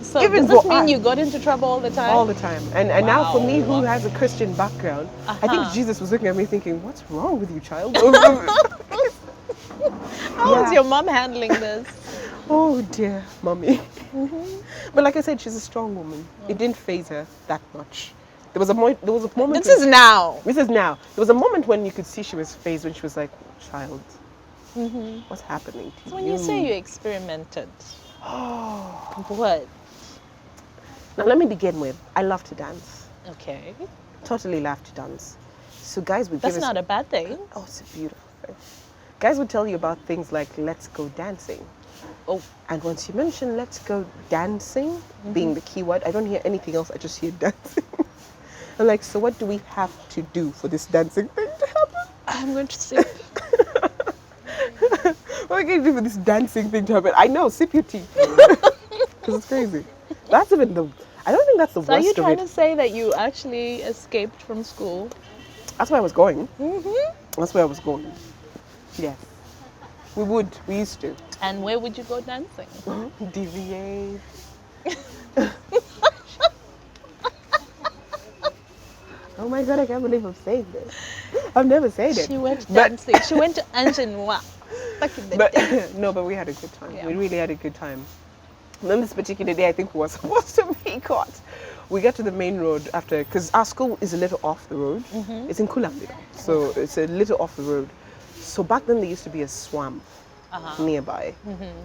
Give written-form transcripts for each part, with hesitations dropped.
So Even does this for mean us. you got into trouble all the time? All the time. And now for me, Wow. who has a Christian background, I think Uh-huh. Jesus was looking at me thinking, what's wrong with you, child? How is Yeah. your mom handling this? Oh dear, mommy. But like I said, she's a strong woman. It didn't faze her that much. There was a moment. This is now. This is now. There was a moment when you could see she was phased when she was like, "Child, what's happening to So when you say you experimented, what? Now let me begin with, I love to dance. Okay. Totally love to dance. So guys would That's give us. not a bad thing. Oh, it's a beautiful thing. Guys would tell you about things like let's go dancing. Oh, And once you mention let's go dancing, being the key word, I don't hear anything else, I just hear dancing. I'm like, so what do we have to do for this dancing thing to happen? I'm going to sip. What are we going to do for this dancing thing to happen? I know, sip your tea. Because it's crazy. That's even the, I don't think that's the So are you worst of trying it. to say that you actually escaped from school? That's where I was going. That's where I was going. Yes. We used to. And where would you go dancing? DVA. Oh my god, I can't believe I'm saying this. I've never said it. She went But- dancing. She went to Angenois. Back in the day. No, but we had a good time. Yeah. We really had a good time. And then this particular day, I think we were supposed to be caught. We got to the main road after, because our school is a little off the road. It's in Kulambi, so it's a little off the road. So back then there used to be a swamp nearby,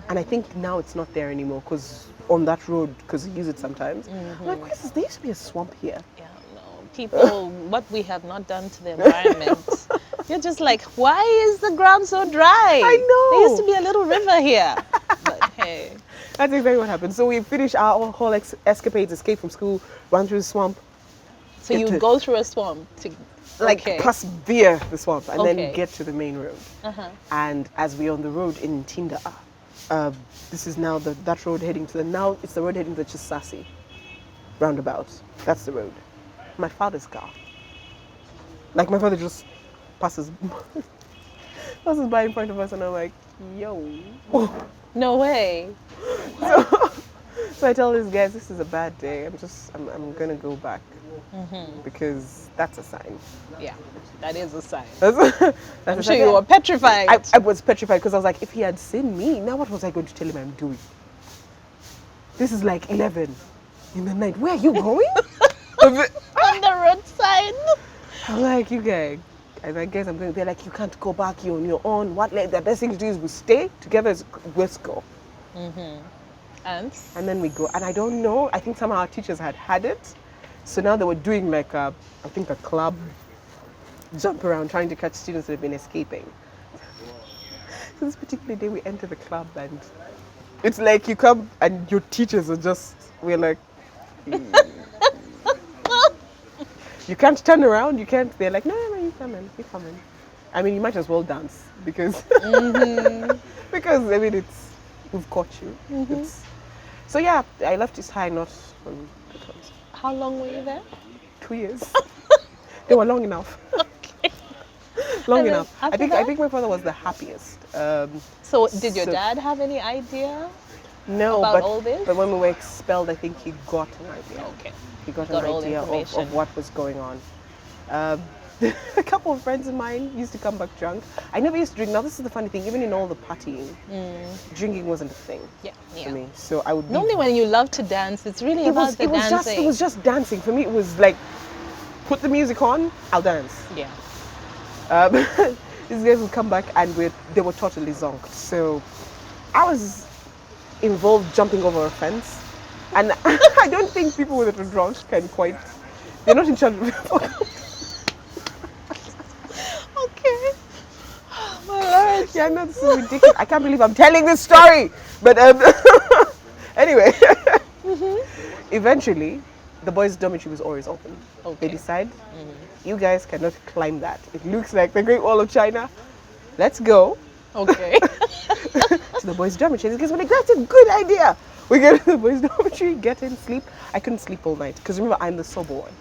and I think now it's not there anymore because on that road, because we use it sometimes. I'm like, where is this? There used to be a swamp here. Yeah, no. People, what we have not done to the environment. You're just like, why is the ground so dry? I know. There used to be a little river here. But hey. That's exactly what happened. So we finished our whole escapades, escape from school, run through the swamp, So you go through a swamp to like okay. pass via the swamp, and Okay. then get to the main road. And as we're on the road in Tinda, this is now that road heading to now it's the road heading to Chisasi roundabout. That's the road. My father's car. Like my father just passes by in front of us, and I'm like, yo. No way. So I tell these guys, this is a bad day. I'm gonna go back because that's a sign. Yeah, that is a sign. That's I'm a sure sign. you were petrified. I was petrified because I was like, if he had seen me, now what was I going to tell him I'm doing? This is like 11 in the night. Where are you going? On the roadside. I'm like, you guys. I guess I'm going. They're like, you can't go back. You're on your own. What? Like, the best thing to do is we stay together. Let's go. And And then we go. And I don't know. I think somehow our teachers had it. So now they were doing like I think a club jump around trying to catch students that have been escaping. So this particular day we enter the club and it's like you come and your teachers are just, we're like, you can't turn around, you can't, they're like, no, you come in. I mean, you might as well dance because, because I mean, we've caught you. So yeah, I left his high not on the toes. how long were you there? 2 years. They were long enough. Okay. Long And then enough. I after think that? my father was the happiest. So did your So- dad have any idea? No, About all this? but when we were expelled, I think he got an idea. Okay. He got Got an all the idea information. of what was going on. A couple of friends of mine used to come back drunk. I never used to drink. Now this is the funny thing. Even in all the partying, drinking wasn't a thing Yeah. for me. So I would be Normally when you love to dance, it's really about the dancing. it was just dancing for me. It was like put the music on, I'll dance. Yeah. These guys would come back and they were totally zonked. So I was involved jumping over a fence, and I don't think people that are drunk can quite. They're not in charge of it. Okay. Oh my Lord. Yeah, no, this is ridiculous. I can't believe I'm telling this story. But anyway, eventually, the boys' dormitory was always open. Okay. They decide, you guys cannot climb that. It looks like the Great Wall of China. Let's go Okay. to the boys' dormitory. Because we're like, that's a good idea. We get to the boys' dormitory, get in, sleep. I couldn't sleep all night because remember, I'm the sober one.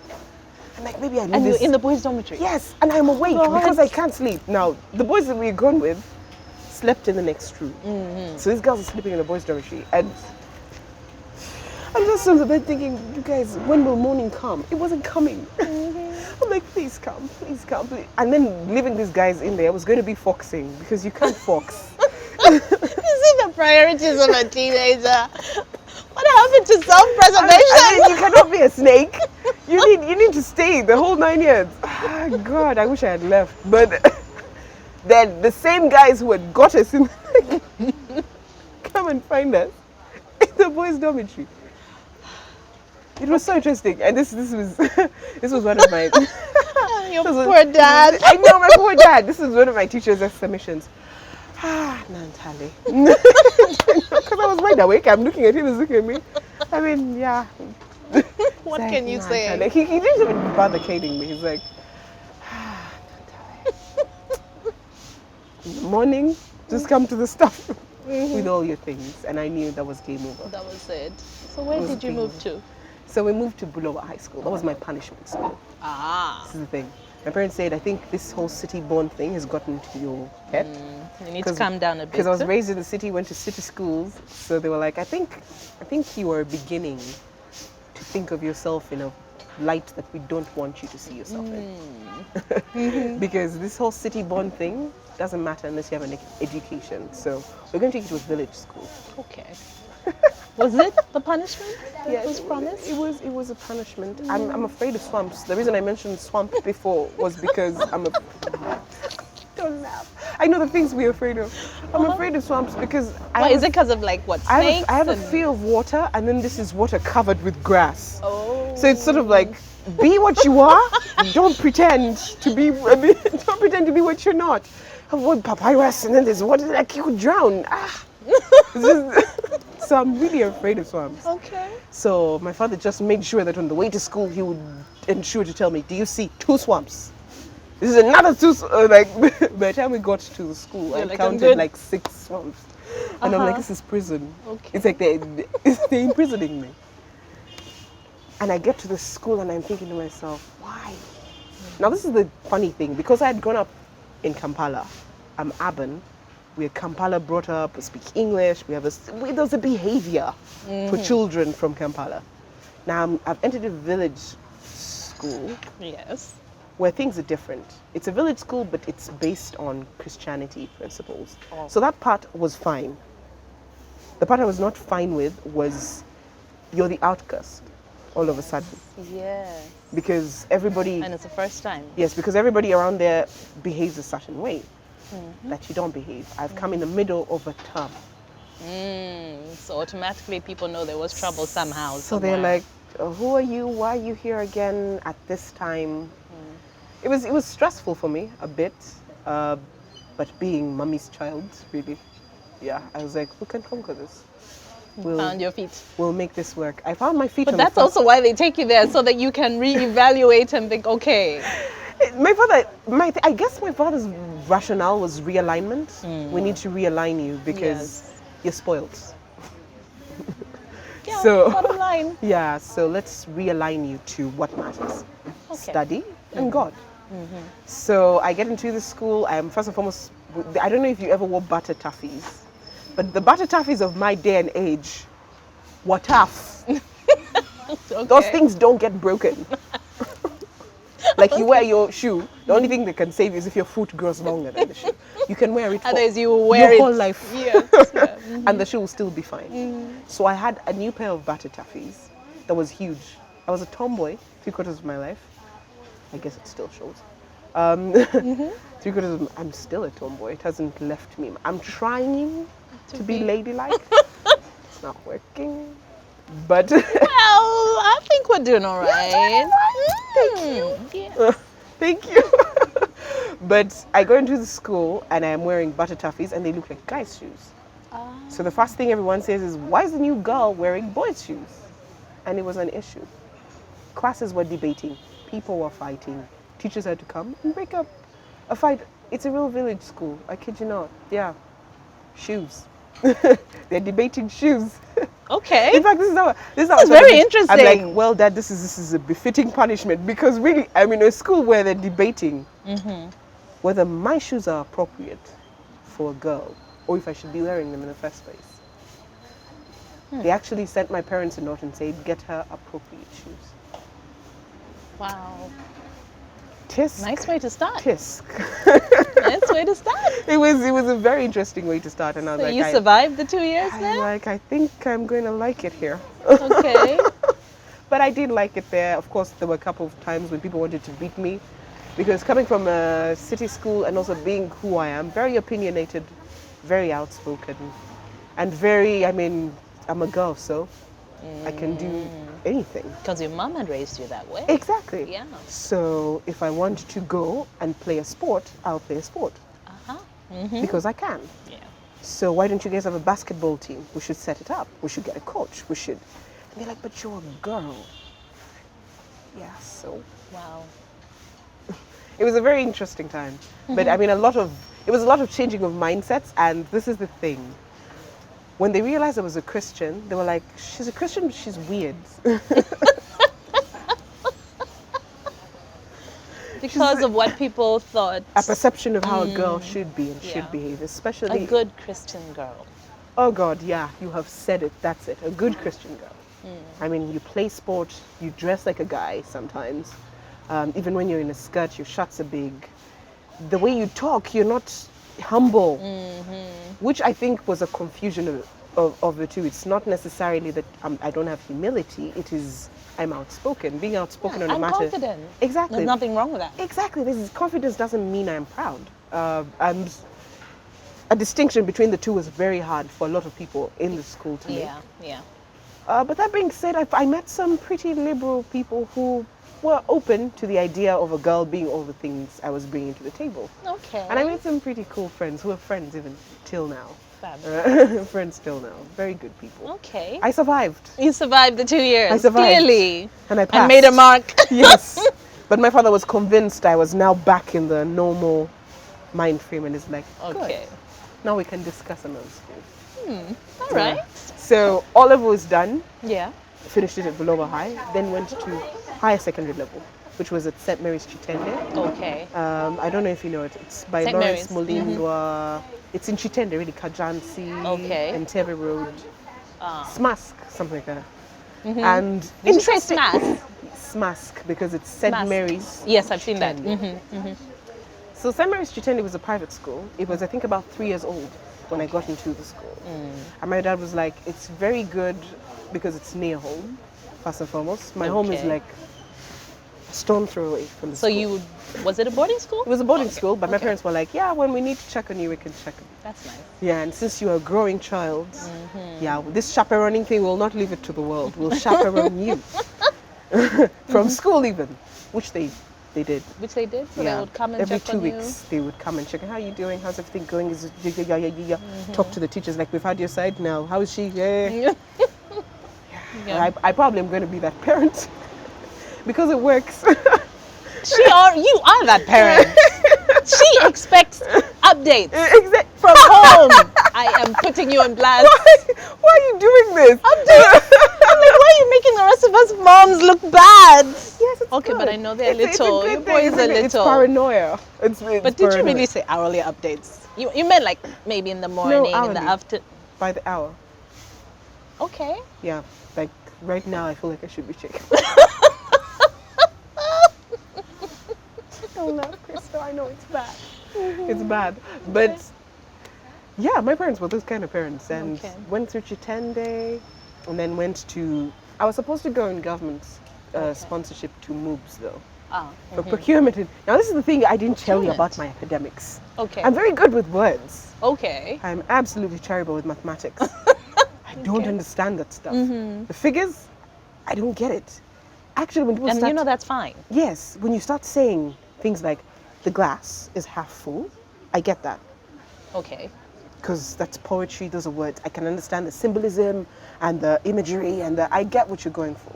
I'm like, maybe I need And you're this. in the boys' dormitory? Yes, and I'm awake What? because I can't sleep. Now, the boys that we're gone with slept in the next room. So these girls are sleeping in the boys' dormitory. And I'm just on the bed thinking, you guys, when will morning come? It wasn't coming. I'm like, please come, please. And then leaving these guys in there, I was going to be foxing because you can't fox. You see the priorities of a teenager. What happened to self-preservation? I mean, you cannot be a snake. You need to stay the whole 9 years. Ah, God, I wish I had left. But then the same guys who had got us in come and find us in the boys' dormitory. It was so interesting, and this was this was one of my Your poor dad. I know, my poor dad. This is one of my teacher's exclamations. Ah, Nantale. Because I was wide awake. I'm looking at him, he's looking at me. I mean, yeah. What Like, can you say? Like, he didn't even bother caning me. He's like, ah, Nantale. In the morning, just come to the stuff with all your things. And I knew that was game over. That was it. So where did you move to? So we moved to Bulowa High School. That was my punishment school. Ah. This is the thing. My parents said, I think this whole city-born thing has gotten to your head. You need to calm down a bit. Because I was raised in the city, went to city schools. So they were like, I think you are beginning to think of yourself in a light that we don't want you to see yourself in. Because this whole city-born thing doesn't matter unless you have an education. So we're going to take you to a village school. Okay. Was it the punishment that was promised? It was a punishment. I'm afraid of swamps. The reason I mentioned swamp before was because don't laugh. I know the things we're afraid of. I'm afraid of swamps because Is it because of like what, snakes? I have a fear of water, and then this is water covered with grass. Oh. So it's sort of like, be what you are. Don't pretend to be. Don't pretend to be what you're not. Avoid papyrus, and then there's water like you could drown. Ah. So I'm really afraid of swamps. Okay. So my father just made sure that on the way to school he would ensure to tell me, do you see 2 swamps? This is another 2, like by the time we got to the school, I counted like 6 swamps. And I'm like, this is prison. Okay. It's like they're imprisoning me. And I get to the school and I'm thinking to myself, why? Now this is the funny thing, because I had grown up in Kampala, I'm Aban. We're Kampala brought up, we speak English, there's a behavior for children from Kampala. Now I've entered a village school. Yes. Where things are different. It's a village school, but it's based on Christianity principles. Oh. So that part was fine. The part I was not fine with was you're the outcast all of a sudden. Yes. Because everybody... And it's the first time. Yes, because everybody around there behaves a certain way that you don't behave. I've come in the middle of a term. So automatically people know there was trouble somehow. So they're like, who are you? Why are you here again at this time? It was stressful for me a bit, but being mommy's child, really, yeah, I was like, we can conquer this. Found your feet. We'll make this work. I found my feet. But that's also why they take you there, so that you can reevaluate and think, okay. I guess my father's rationale was realignment. We need to realign you because you're spoiled. Yeah, so, bottom line. Yeah, so let's realign you to what matters. Okay. Study and God. So I get into the school. I am first and foremost, I don't know if you ever wore butter toughies, but the butter toughies of my day and age were tough. Okay. Those things don't get broken. Like you wear your shoe, the only thing that can save you is if your foot grows longer than the shoe. You can wear it Otherwise you wear your whole life. Yes. Yeah. And the shoe will still be fine. So I had a new pair of butter toughies that was huge. I was a tomboy 3/4 of my life. I guess it still shows. 3/4 of I'm still a tomboy. It hasn't left me. I'm trying to be ladylike. It's not working. But well, I think we're doing all right. Thank you. Yeah. Thank you. But I go into the school and I'm wearing butter toughies and they look like guys' shoes. So the first thing everyone says is, why is the new girl wearing boys' shoes? And it was an issue. Classes were debating. People were fighting. Teachers had to come and break up a fight. It's a real village school. I kid you not. Yeah. Shoes. They're debating shoes. Okay. In fact, this is very interesting. I'm like, well, Dad, this is a befitting punishment because really, I'm in a school where they're debating whether my shoes are appropriate for a girl or if I should be wearing them in the first place. They actually sent my parents a note and said, get her appropriate shoes. Wow. Tisk. Nice way to start. Tisk. Nice way to start. It was a very interesting way to start, and I was So like, you survived the 2 years I'm there? like, I think I'm going to like it here. Okay. But I did like it there. Of course, there were a couple of times when people wanted to beat me, because coming from a city school and also being who I am, very opinionated, very outspoken, and very, I mean, I'm a girl, so I can do anything. Because your mom had raised you that way. Exactly. Yeah. So if I want to go and play a sport, I'll play a sport because I can. Yeah. So why don't you guys have a basketball team? We should set it up. We should get a coach. We should. And they're like, but you're a girl. Yeah, so. Wow. It was a very interesting time. But I mean, it was a lot of changing of mindsets. And this is the thing. When they realized I was a Christian, they were like, she's a Christian, but she's weird. Because of what people thought. A perception of how a girl should be and should behave, especially. A good Christian girl. Oh God, yeah, you have said it. That's it. A good Christian girl. I mean, you play sport, you dress like a guy sometimes. Even when you're in a skirt, your shots are big. The way you talk, you're not humble, which I think was a confusion of the two. It's not necessarily that I don't have humility. It is I'm outspoken. Being outspoken on a I'm matter. confident. Exactly. There's nothing wrong with that. Exactly. Confidence doesn't mean I'm proud. And a distinction between the two was very hard for a lot of people in the school to make. Yeah. But that being said, I met some pretty liberal people who were open to the idea of a girl being all the things I was bringing to the table. Okay. And I made some pretty cool friends who are friends even till now. Fabulous. Friends till now. Very good people. Okay. I survived. You survived the 2 years. I survived. Clearly. And I passed. And made a mark. Yes. But my father was convinced I was now back in the normal mind frame and is like, Okay. good. Now we can discuss another school. All right. So all level was done. Yeah. Finished it at Bulova High. Then went to higher secondary level, which was at St. Mary's Chitende. Okay. I don't know if you know it. It's by St. Lawrence Mary's. Mulindwa. It's in Chitende, really, Kajansi, Okay. Entebbe Road, Smask, something like that. And Did you say interesting- Smask? Smask, because it's St. Smask. Mary's. Yes, I've seen that. Chitende. So St. Mary's Chitende was a private school. It was, I think, about 3 years old when I got into the school. And my dad was like, it's very good because it's near home, first and foremost. My home is Okay. like a stone throw away from the So school. was it a boarding school? It was a boarding school, but my parents were like, yeah, when we need to check on you, we can check on you. That's nice. Yeah, and since you're a growing child, yeah, this chaperoning thing, we'll not leave it to the world. We'll chaperone you. From school even, which they did. Which they did? So they would come and Every check 2 on weeks, they would come and check. How are you doing? How's everything going? Is it yeah. Talk to the teachers like, we've had your side now. How is she? Yeah. you. Yeah. I probably am going to be that parent because it works. You are that parent. She expects updates From from home. I am putting you on blast. Why are you doing this? Updates. I'm like, why are you making the rest of us moms look bad? Yes, it's Okay, good. but I know they're It's a little. good Your thing, boys are isn't it? It's little. paranoia. It's But did you paranoia. really say hourly updates? You meant like maybe in the morning, in hourly. the afternoon. By the hour. Okay. Yeah, like right now I feel like I should be checking. Don't laugh, Crystal. I know it's bad. It's bad. But yeah, my parents were those kind of parents, and Okay. went through Chitende and then went to, I was supposed to go in government sponsorship to MOOBS though. For procurement. Now this is the thing I didn't tell you about my academics. Okay. I'm very good with words. Okay. I'm absolutely terrible with mathematics. I don't understand that stuff. The figures, I don't get it. Actually, when people And start, you know that's fine. yes, when you start saying things like the glass is half full, I get that Okay. because that's poetry. Those are words. I can understand the symbolism and the imagery, and I get what you're going for.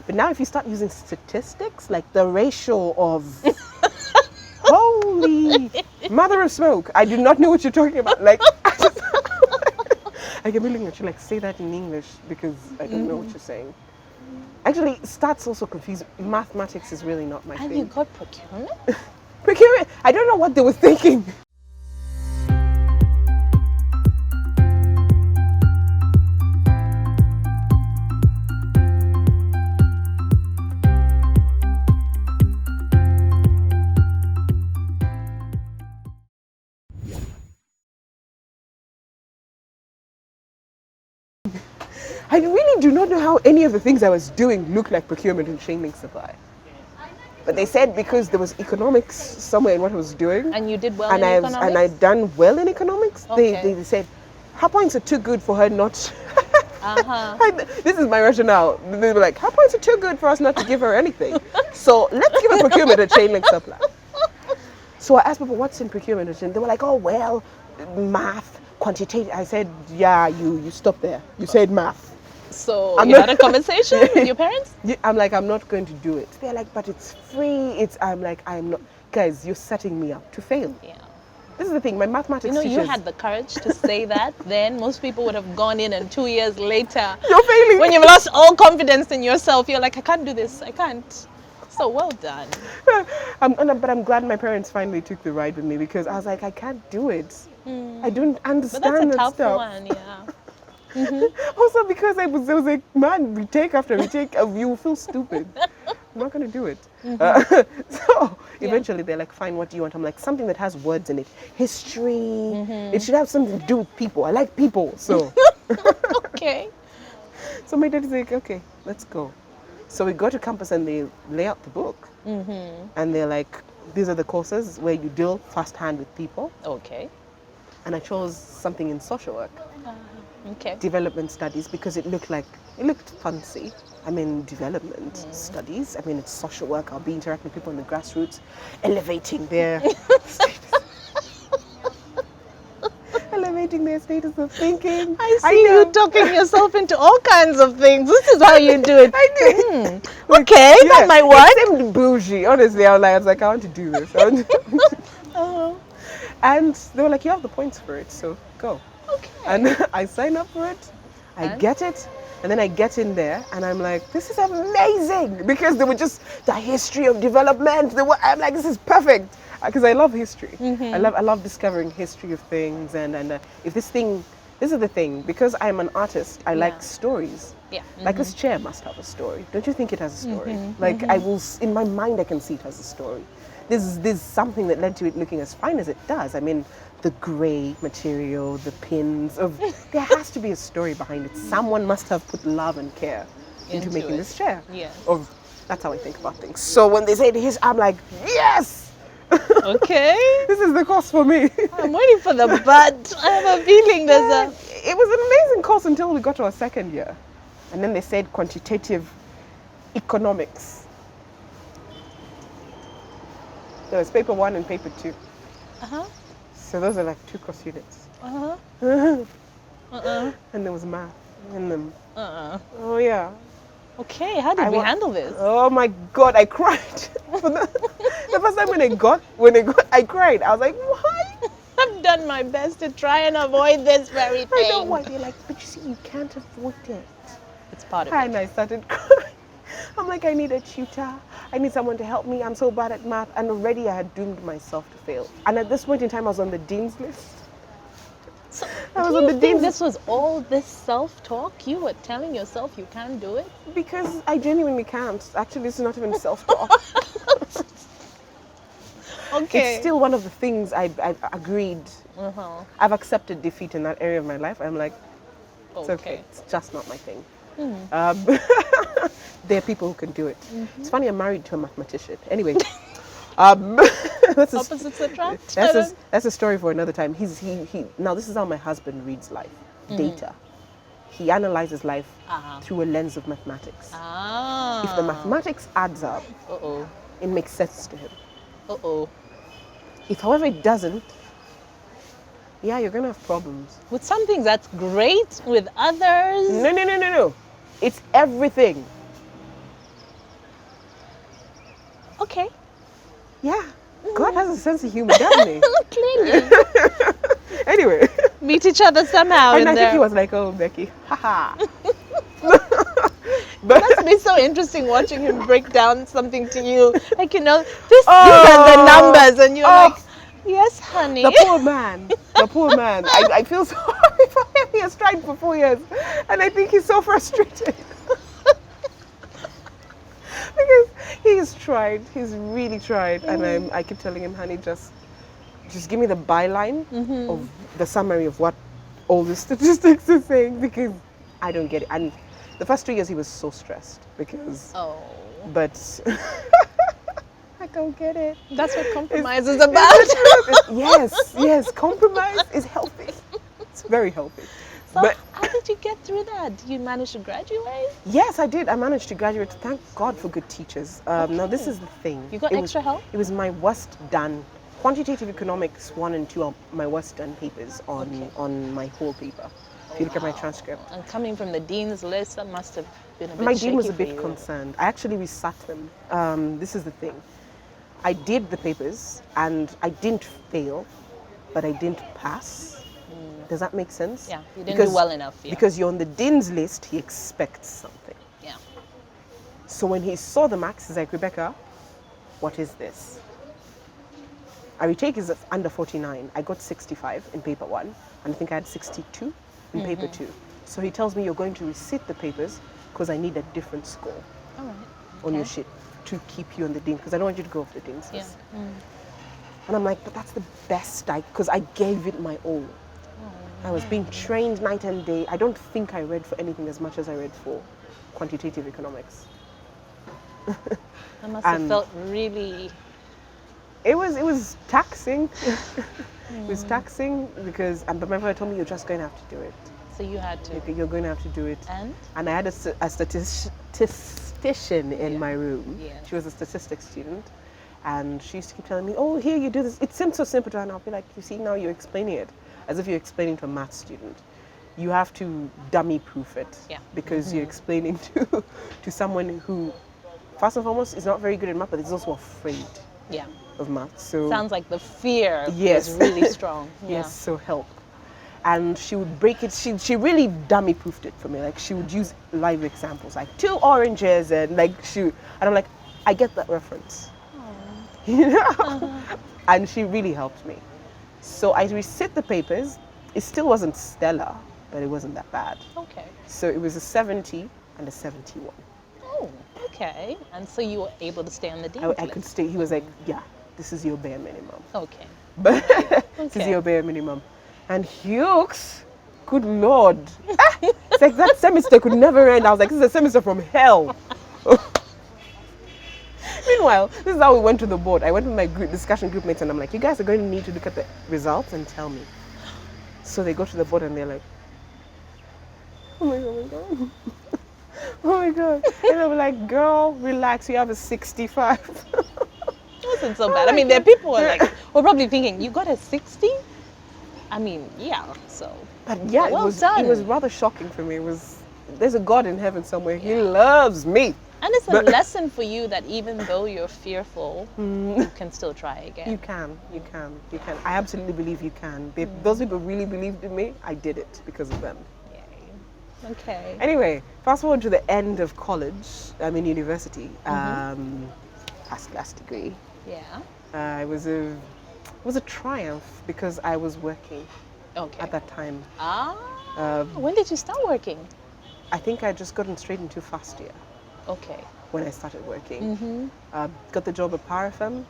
But now, if you start using statistics, like the ratio of holy mother of smoke, I do not know what you're talking about. Like, I can be looking at you like, say that in English because I don't know what you're saying. Actually, stats also confuse. Mathematics is really not my And thing. you got procurement? Procurement, I don't know what they were thinking. I really do not know how any of the things I was doing looked like procurement and chain link supply. But they said because there was economics somewhere in what I was doing, And you did well and in I've economics? and I'd done well in economics. Okay. They said her points are too good for her not. Uh-huh. This is my rationale. They were like, her points are too good for us not to give her anything. So let's give her procurement and chain link supply. So I asked people, what's in procurement and chain? They were like, oh well, math, quantitative. I said, yeah, you stop there. You said math. So you had a conversation with your parents? I'm like, I'm not going to do it. They're like, but it's free. I'm like, I'm not. Guys, you're setting me up to fail. Yeah. This is the thing, my mathematics You know, teachers. you had the courage to say that then. Most people would have gone in and 2 years later, You're failing. when you've lost all confidence in yourself, you're like, I can't do this. I can't. So well done. But I'm glad my parents finally took the ride with me because I was like, I can't do it. I don't But understand that's a that tough stuff. one, yeah. Also because there was like, man, retake after retake, you will feel stupid. I'm not going to do it. So eventually they're like, fine, what do you want? I'm like, something that has words in it. History. It should have something to do with people. I like people. So, Okay. so my dad is like, okay, let's go. So we go to campus and they lay out the book. And they're like, these are the courses where you deal firsthand with people. Okay. And I chose something in social work. Okay. Development studies because it looked fancy. I mean, development studies. I mean, it's social work. I'll be interacting with people in the grassroots, elevating their elevating their status of thinking. I see you talking yourself into all kinds of things. This is how you do it. I did. Okay, that might work. It seemed bougie. Honestly, I was like, I want to do this. And they were like, you have the points for it, so go. Okay. And I sign up for it. I get it. And then I get in there and I'm like, this is amazing because they were just the history of development. I'm like, this is perfect because I love history. I love discovering history of things and if this is the thing because I'm an artist. I like stories. Yeah. Like this chair must have a story. Don't you think it has a story? Like I will, in my mind, I can see it has a story. There's something that led to it looking as fine as it does. I mean, the grey material, the pins there has to be a story behind it. Someone must have put love and care into making this chair. Yeah. That's how I think about things. So when they say his, I'm like, yes! Okay. This is the course for me. I'm waiting for the but. I have a feeling there's a... It was an amazing course until we got to our second year. And then they said quantitative economics. There was paper 1 and paper 2. Uh-huh. So those are like 2 course units. Uh-huh. And there was math in them. Uh-uh. Oh yeah. Okay, how did we handle this? Oh my God, I cried. The first time I cried. I was like, why? I've done my best to try and avoid this very thing. I know why. They're like, but you see, you can't avoid it. It's part of And it. I started crying. I'm like, I need a tutor. I need someone to help me. I'm so bad at math. And already I had doomed myself to fail. And at this point in time, I was on the dean's list. So, I was do on you the think dean's this was all this self-talk? You were telling yourself you can't do it? because I genuinely can't. Actually, it's not even self-talk. Okay. It's still one of the things I've agreed. I've accepted defeat in that area of my life. I'm like, it's okay. It's just not my thing. There are people who can do it. It's funny, I'm married to a mathematician. Anyway, Opposites attract? that's a story for another time. Now this is how my husband reads life, data. He analyzes life through a lens of mathematics. If the mathematics adds up, it makes sense to him. If, however, it doesn't, yeah, you're going to have problems. With some things that's great, with others... No. It's everything. Okay. Yeah. God has a sense of humor, doesn't he? Clearly. Anyway. Meet each other somehow And in I there. think he was like, oh, Becky, haha. It must be so interesting watching him break down something to you. Like, you know, these are the numbers. And you're like, yes, honey. The poor man. I feel sorry for him. He has tried for 4 years. And I think he's so frustrated. Because he's tried. He's really tried. And I keep telling him, honey, just give me the byline of the summary of what all the statistics are saying. Because I don't get it. And The first 2 years he was so stressed because, Oh. but I don't get it. That's what compromise is about. Yes, compromise is healthy. It's very healthy. So But how did you get through that? Did you manage to graduate? yes, I did. I managed to graduate. Thank God for good teachers. Now this is the thing. You got extra help? It was my worst done. Quantitative economics 1 and 2 are my worst done papers on my whole paper. If you look at my transcript. And coming from the dean's list, that must have been a bit My shaky dean was a for bit you. concerned. I actually resat them. This is the thing. I did the papers and I didn't fail, but I didn't pass. Does that make sense? Yeah, you didn't do well enough. Yeah. Because you're on the dean's list, he expects something. Yeah. So when he saw the marks, he's like, Rebecca, what is this? Our retake is under 49. I got 65 in paper 1, and I think I had 62 in paper 2. So he tells me you're going to resit the papers because I need a different score All right. on your sheet to keep you on the dean, because I don't want you to go off the dean's Yeah. list. And I'm like, but that's the best, because I gave it my all. I was being trained night and day. I don't think I read for anything as much as I read for quantitative economics. That must have felt really. It was taxing. It was taxing because, but my father told me you're just going to have to do it. So you had to. You're going to have to do it. And I had a statistician in my room. Yeah. She was a statistics student. And she used to keep telling me, oh, here, you do this. It seems so simple to her. And I'll be like, you see, now you're explaining it as if you're explaining to a math student. You have to dummy proof it. Yeah. Because you're explaining to someone who, first and foremost, is not very good at math, but is also afraid yeah. of math. So Sounds like the fear Yes. was really strong. Yeah. yes, so help. And she would break it. She really dummy proofed it for me. Like she would use live examples, like 2 oranges, and like and I'm like, I get that reference. You know? And she really helped me. So I resit the papers. It still wasn't stellar, but it wasn't that bad. Okay. So it was a 70 and a 71. Oh, okay. And so you were able to stay on the dean's I list. could stay. He was like, yeah, this is your bare minimum. Okay. But this is your bare minimum. And Hughes, good Lord. It's like that semester could never end. I was like, this is a semester from hell. Meanwhile, this is how we went to the board. I went with my discussion group mates and I'm like, you guys are going to need to look at the results and tell me. So they go to the board and they're like, oh my God. Oh my God. And I'm like, girl, relax, you have a 65. It wasn't so bad. I mean, there are people who are like, we're probably thinking, you got a 60? I mean, yeah, so. But yeah, well it done. was rather shocking for me. There's a God in heaven somewhere. He loves me. And it's a lesson for you that even though you're fearful, you can still try again. You can. I absolutely believe you can. Those people really believed in me. I did it because of them. Yay. Okay. Anyway, fast forward to the end of college. I'm in university. First class degree. Yeah. It was a triumph because I was working at that time. When did you start working? I think I just gotten straight into first year. Okay. When I started working. Got the job at Parafem,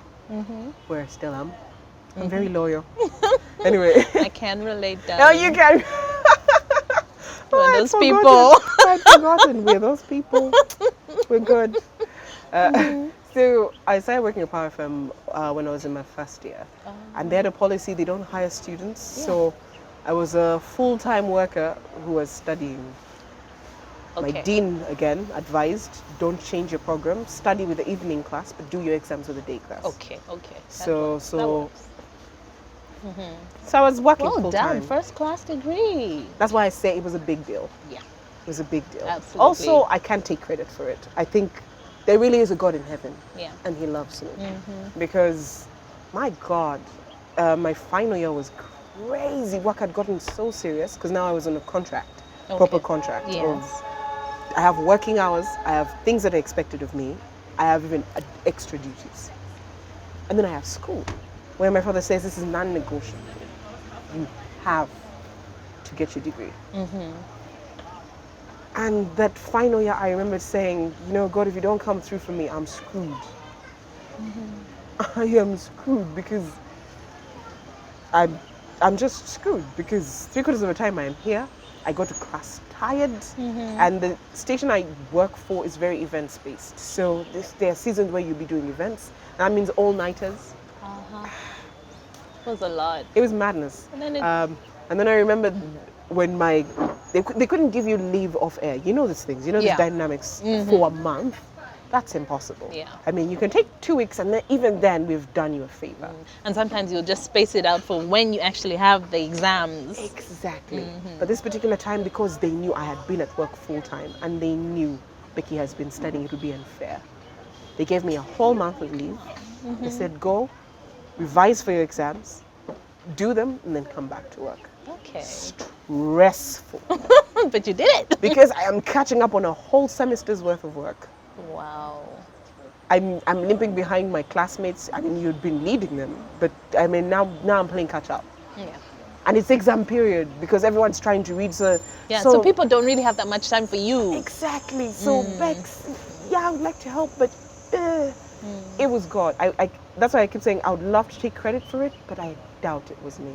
where I still am. I'm very loyal. Anyway. I can relate that. Oh, you can. We're those people. I'd forgotten. We're those people. We're good. So I started working at Parafem when I was in my first year. And they had a policy, they don't hire students. So I was a full-time worker who was studying. Okay. My dean, again, advised, don't change your program. Study with the evening class, but do your exams with the day class. Okay. So works. I was working Well full-time. done, first class degree. That's why I say it was a big deal. Yeah. It was a big deal. Absolutely. Also, I can't take credit for it. I think there really is a God in heaven. Yeah. And he loves me. Because, my God, my final year was crazy. Work had gotten so serious because now I was on a contract, proper contract. Yes. I have working hours, I have things that are expected of me, I have even extra duties. And then I have school, where my father says this is non-negotiable. You have to get your degree. And that final year, I remember saying, you know, God, if you don't come through for me, I'm screwed. I am screwed because I'm just screwed because 3/4 of the time I am here I go to class tired, and the station I work for is very events based. So there are seasons where you'll be doing events. That means all-nighters. It was a lot. It was madness. And then And then I remember when they couldn't give you leave off air. You know these things. You know these Yeah. dynamics for a month. That's impossible. Yeah. I mean, you can take 2 weeks, and then, even then, we've done you a favor. And sometimes you'll just space it out for when you actually have the exams. Exactly. But this particular time, because they knew I had been at work full time, and they knew Becky has been studying, it would be unfair. They gave me a whole month of leave. They said, go, revise for your exams, do them, and then come back to work. Okay. Stressful. But you did it. Because I am catching up on a whole semester's worth of work. Wow. I'm limping behind my classmates. I mean, you'd been leading them, but I mean, now I'm playing catch up. Yeah. And it's exam period because everyone's trying to read. So people don't really have that much time for you. Exactly. So Bex, yeah, I would like to help, but it was God. That's why I keep saying I would love to take credit for it, but I doubt it was me.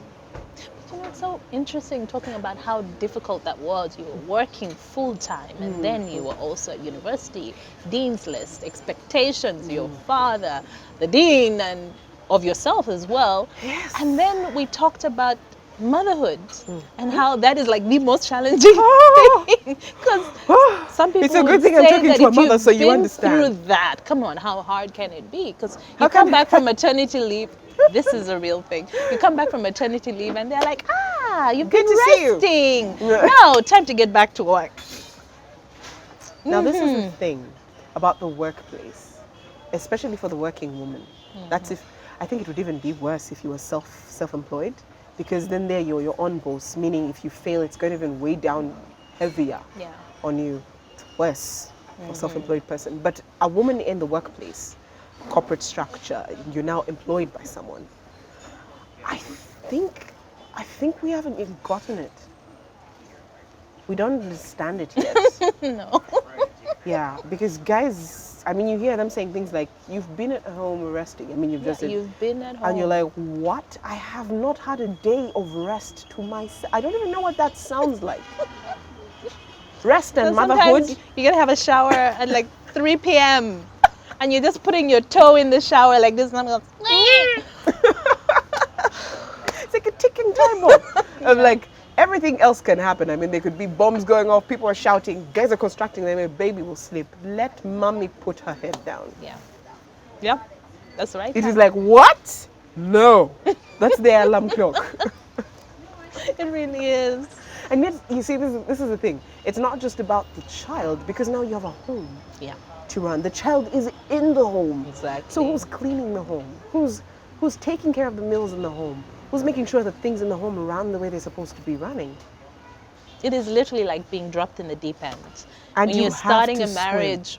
You know, it's so interesting talking about how difficult that was. You were working full time, and then you were also at university, dean's list, expectations, your father, the dean, and of yourself as well. Yes. And then we talked about motherhood and how that is like the most challenging thing. Because some people It's a good would thing say I'm talking that to a if mother, you've so you been understand. through that, come on, how hard can it be? Because you How come can- back from maternity leave. This is a real thing. You come back from maternity leave and they're like, you've Good been to see you." resting. Yeah. Now, time to get back to work. Now, this is the thing about the workplace, especially for the working woman. That's I think it would even be worse if you were self-employed, because then there you're your own boss, meaning if you fail, it's going to even weigh down heavier Yeah. on you. It's worse for a self-employed person. But a woman in the workplace, corporate structure, you're now employed by someone. I think we haven't even gotten it. We don't understand it yet. No. Yeah, because guys, I mean, you hear them saying things like, "You've been at home resting." I mean, you've just said, You've been at home. and you're like, "What? I have not had a day of rest to myself." I don't even know what that sounds like. Rest and Sometimes motherhood. you're gonna have a shower at like 3 p.m. and you're just putting your toe in the shower like this, and I'm going, It's like a ticking time bomb. Of like, everything else can happen. I mean, there could be bombs going off, people are shouting, guys are constructing, then a baby will sleep. Let mommy put her head down. yeah, that's right. It is like, what? No. That's the alarm clock. It really is. And yet, you see, this is the thing. It's not just about the child, because now you have a home Yeah, to run. The child is in the home. exactly. So who's cleaning the home? Who's taking care of the meals in the home? Who's making sure that things in the home run the way they're supposed to be running? It is literally like being dropped in the deep end. And when you you're have starting to a marriage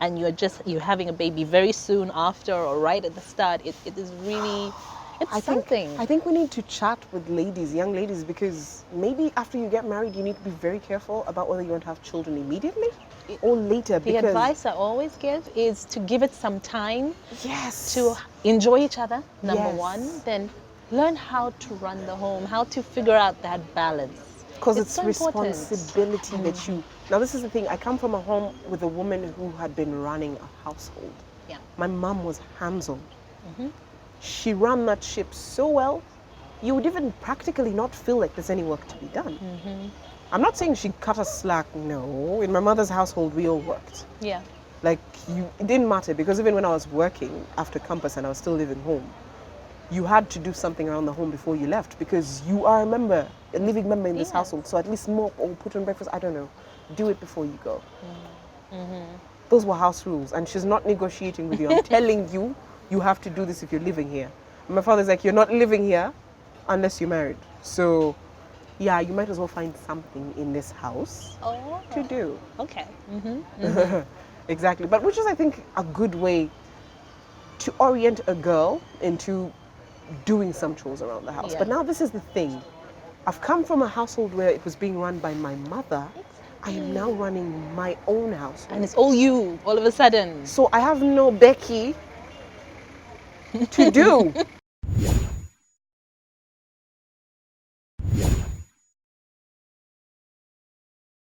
and you're having a baby very soon after or right at the start, it is really, it's something. I think we need to chat with ladies, young ladies, because maybe after you get married, you need to be very careful about whether you want to have children immediately or later. The advice I always give is to give it some time Yes. to enjoy each other, number Yes. one, then learn how to run the home, how to figure out that balance. Because it's so important. responsibility that you... Now, this is the thing. I come from a home with a woman who had been running a household. Yeah. My mom was hands-on. She ran that ship so well, you would even practically not feel like there's any work to be done. I'm not saying she cut us slack, no. In my mother's household, we all worked. Yeah. Like, it didn't matter, because even when I was working after campus and I was still living home, you had to do something around the home before you left, because you are a living member in this household. So at least mop or put on breakfast, I don't know. Do it before you go. Those were house rules, and she's not negotiating with you. I'm telling you, you have to do this if you're living here. And my father's like, you're not living here unless you're married. So, yeah, you might as well find something in this house to do. Okay. Exactly. But which is, I think, a good way to orient a girl into doing some chores around the house. Yeah. But now this is the thing. I've come from a household where it was being run by my mother. I am now running my own house. And it's all you, all of a sudden. So I have no Becky to do.